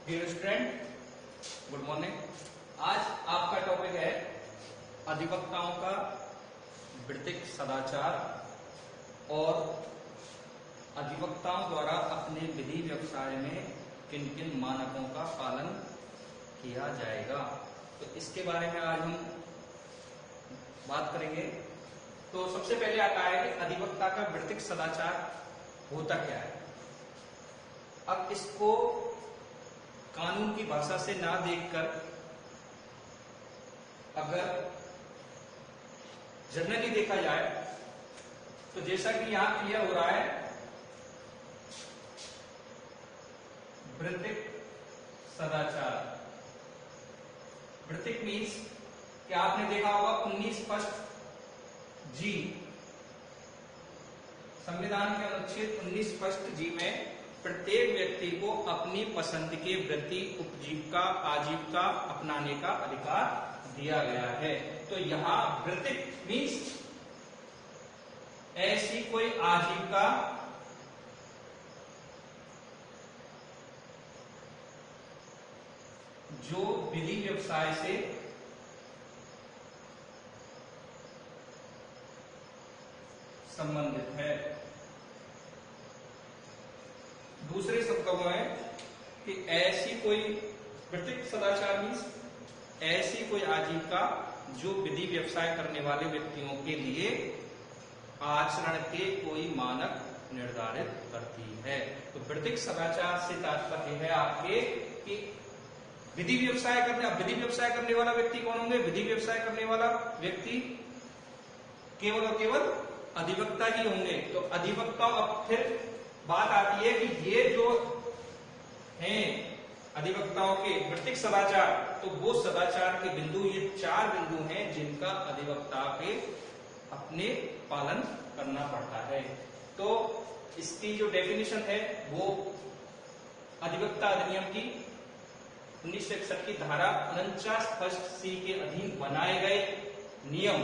Dear student, good morning. आज आपका topic है अधिवक्ताओं का वृत्तिक सदाचार और अधिवक्ताओं द्वारा अपने विधि व्यवसाय में किन किन मानकों का पालन किया जाएगा। तो इसके बारे में आज हम बात करेंगे। तो सबसे पहले आता है कि अधिवक्ता का वृत्तिक सदाचार होता क्या है। अब इसको कानून की भाषा से ना देखकर अगर जनरली देखा जाए तो जैसा कि यहां क्लियर हो रहा है, वृत्तिक सदाचार। वृत्तिक मीन्स कि आपने देखा होगा 19 फर्स्ट जी, संविधान के अनुच्छेद 19 फर्स्ट जी में प्रत्येक व्यक्ति को अपनी पसंद के वृत्ति, उपजीविका, आजीविका अपनाने का अधिकार दिया गया है। तो यहाँ वृत्तिक मीन्स ऐसी कोई आजीविका जो विधि व्यवसाय से संबंधित है। दूसरे शब्दों में कि ऐसी कोई वृत्तिक सदाचार मीन्स ऐसी कोई आजीविका जो विधि व्यवसाय करने वाले व्यक्तियों के लिए आचरण के कोई मानक निर्धारित करती है। तो वृत्तिक सदाचार से तात्पर्य है आपके कि विधि व्यवसाय करने वाला व्यक्ति कौन होंगे। विधि व्यवसाय करने वाला व्यक्ति केवल और केवल अधिवक्ता ही होंगे। तो अधिवक्ताओं, अब फिर बात आती है कि ये जो हैं अधिवक्ताओं के वृत्तिक सदाचार, तो वो सदाचार के बिंदु, ये 4 बिंदु हैं जिनका अधिवक्ता के अपने पालन करना पड़ता है। तो इसकी जो डेफिनेशन है वो अधिवक्ता अधिनियम की 1961 की धारा 49 फर्स्ट सी के अधीन बनाए गए नियम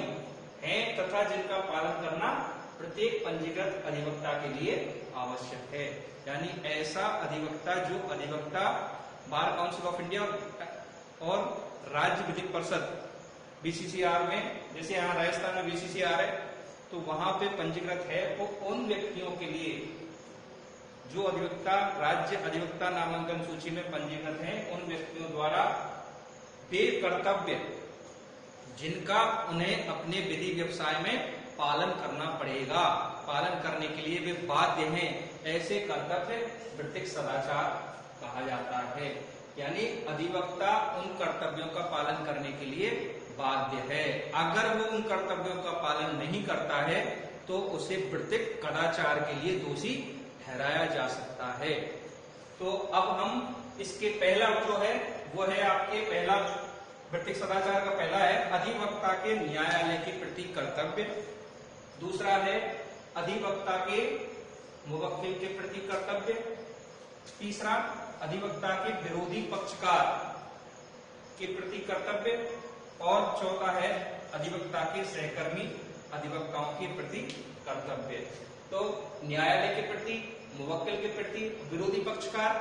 हैं तथा जिनका पालन करना प्रत्येक पंजीकृत अधिवक्ता के लिए आवश्यक है। यानी ऐसा अधिवक्ता जो अधिवक्ता बार काउंसिल ऑफ इंडिया और राज्य विधिक परिषद बीसीसीआर में, जैसे यहाँ राजस्थान में बीसीसीआर है तो वहां पे पंजीकृत है, वो उन व्यक्तियों के लिए जो अधिवक्ता राज्य अधिवक्ता नामांकन सूची में पंजीकृत हैं, उन व्यक्तियों द्वारा वे कर्तव्य जिनका उन्हें अपने विधि व्यवसाय में पालन करना पड़ेगा, पालन करने के लिए वे बाध्य हैं, ऐसे कर्तव्य वृत्तिक सदाचार कहा जाता है। यानी अधिवक्ता उन कर्तव्यों का पालन करने के लिए बाध्य है। अगर वो उन कर्तव्यों का पालन नहीं करता है तो उसे वृत्तिक कदाचार के लिए दोषी ठहराया जा सकता है। तो अब हम इसके पहला जो है वो है आपके पहला वृत्तिक सदाचार का पहला है अधिवक्ता के न्यायालय के प्रति कर्तव्य। दूसरा है अधिवक्ता के मुवक्किल के प्रति कर्तव्य। तीसरा अधिवक्ता के विरोधी पक्षकार के प्रति कर्तव्य। और चौथा है अधिवक्ता के सहकर्मी अधिवक्ताओं के प्रति कर्तव्य। तो न्यायालय के प्रति, मुवक्किल के प्रति, विरोधी पक्षकार।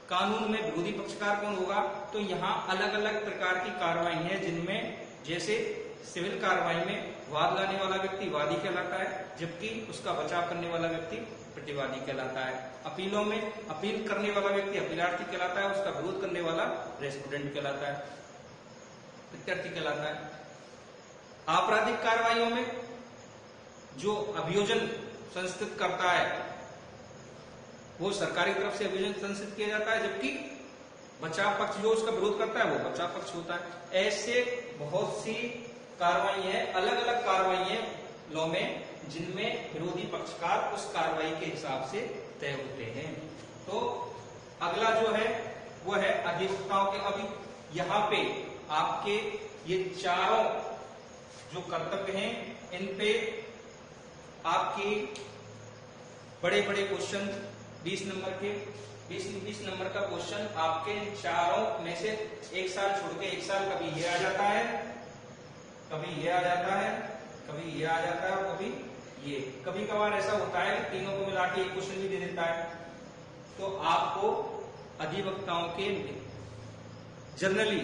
कानून में विरोधी पक्षकार कौन होगा, तो यहाँ अलग अलग प्रकार की कार्रवाई है जिनमें जैसे सिविल कार्रवाई में वाद लाने वाला व्यक्ति वादी कहलाता है, जबकि उसका बचाव करने वाला व्यक्ति प्रतिवादी कहलाता है। अपीलों में अपील करने वाला व्यक्ति अपीलार्थी कहलाता है, उसका विरोध करने वाला रेस्पोंडेंट कहलाता है, प्रत्यर्थी कहलाता है। आपराधिक कार्रवाइयों में जो अभियोजन संस्थित करता है वो सरकारी तरफ से अभियोजन संस्थित किया जाता है, जबकि बचाव पक्ष जो उसका विरोध करता है वो बचाव पक्ष होता है। ऐसे बहुत सी कार्रवाई है, अलग अलग कार्रवाई है लॉ में, जिनमें विरोधी पक्षकार उस कार्रवाई के हिसाब से तय होते हैं। तो अगला जो है वो है अधिवक्ताओं के। अभी यहाँ पे आपके ये चारों जो कर्तव्य हैं इन पे आपकी बड़े बड़े क्वेश्चन 20 नंबर का क्वेश्चन आपके चारों में से एक साल छोड़ के एक साल कभी ये आ जाता है, कभी ये आ जाता है, कभी ये आ जाता है और कभी ये। कभी कभार ऐसा होता है कि तीनों को मिला के एक क्वेश्चन भी दे देता है। तो आपको अधिवक्ताओं के जनरली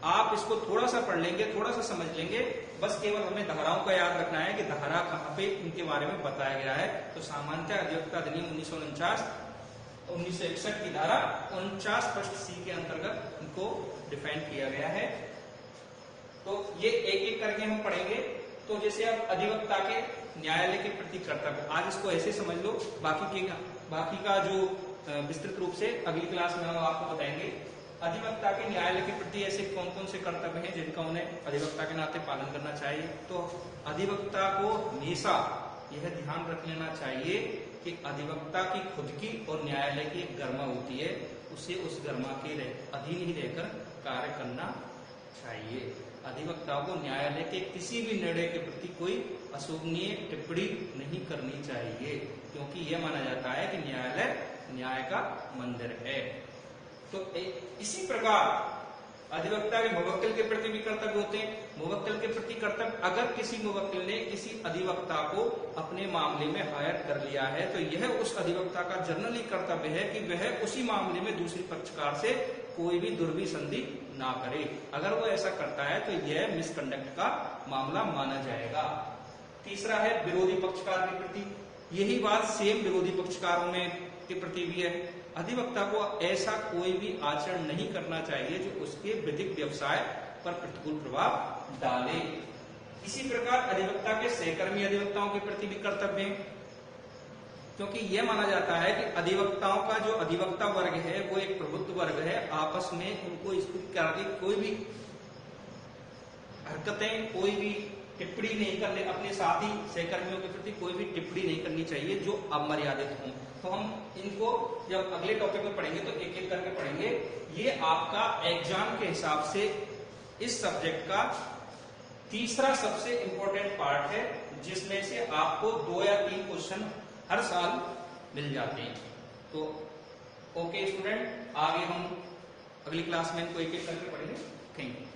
आप इसको थोड़ा सा पढ़ लेंगे, थोड़ा सा समझ लेंगे, बस केवल हमें धाराओं का याद रखना है कि धारा कहाँ पे इनके बारे में बताया गया है। तो सामान्यतः अधिवक्ता अधिनियम 1961 की धारा 49 फर्स्ट सी के अंतर्गत इनको डिफाइन किया गया है। तो ये एक एक करके हम पढ़ेंगे। तो जैसे अब अधिवक्ता के न्यायालय के प्रति कर्तव्य, आज इसको ऐसे समझ लो, बाकी का जो विस्तृत रूप से अगली क्लास में हम आपको बताएंगे। अधिवक्ता के न्यायालय के प्रति ऐसे कौन कौन से कर्तव्य हैं जिनका उन्हें अधिवक्ता के नाते पालन करना चाहिए। तो अधिवक्ता को हमेशा यह ध्यान रख लेना चाहिए कि अधिवक्ता की खुद की और न्यायालय की एक गरिमा होती है, उसे उस गरिमा के अधीन ही रहकर कार्य करना चाहिए। अधिवक्ता को न्यायालय के किसी भी निर्णय के प्रति कोई अशोभनीय टिप्पणी नहीं करनी चाहिए, क्योंकि यह माना जाता है कि न्यायालय न्याय का मंदिर है। तो इसी प्रकार अधिवक्ता के मुवक्किल के प्रति भी कर्तव्य होते हैं। मुवक्किल के प्रति कर्तव्य, अगर किसी मुवक्किल ने किसी अधिवक्ता को अपने मामले में हायर कर लिया है तो यह उस अधिवक्ता का जनरली कर्तव्य है कि वह उसी मामले में दूसरी पक्षकार से कोई भी दुर्वी संधि ना करे। अगर वो ऐसा करता है तो यह मिसकंडक्ट का मामला माना जाएगा। तीसरा है विरोधी पक्षकार के प्रति, यही बात सेम विरोधी पक्षकारों में के प्रति भी है। अधिवक्ता को ऐसा कोई भी आचरण नहीं करना चाहिए जो उसके विधिक व्यवसाय पर प्रतिकूल प्रभाव डाले। इसी प्रकार अधिवक्ता के सहकर्मी अधिवक्ताओं के प्रति भी कर्तव्य है, क्योंकि यह माना जाता है कि अधिवक्ताओं का जो अधिवक्ता वर्ग है वो एक प्रबुद्ध वर्ग है। आपस में उनको इस प्रकार की कोई भी हरकतें, कोई भी टिप्पणी नहीं करने, अपने साथी सहकर्मियों के प्रति कोई भी टिप्पणी नहीं करनी चाहिए जो अमर्यादित हो। तो हम इनको जब अगले टॉपिक में पढ़ेंगे तो एक एक करके पढ़ेंगे। ये आपका एग्जाम के हिसाब से इस सब्जेक्ट का तीसरा सबसे इंपॉर्टेंट पार्ट है, जिसमें से आपको 2 या 3 क्वेश्चन हर साल मिल जाते हैं। तो ओके स्टूडेंट, आगे हम अगली क्लास में इनको एक एक करके पढ़ेंगे। Thank you.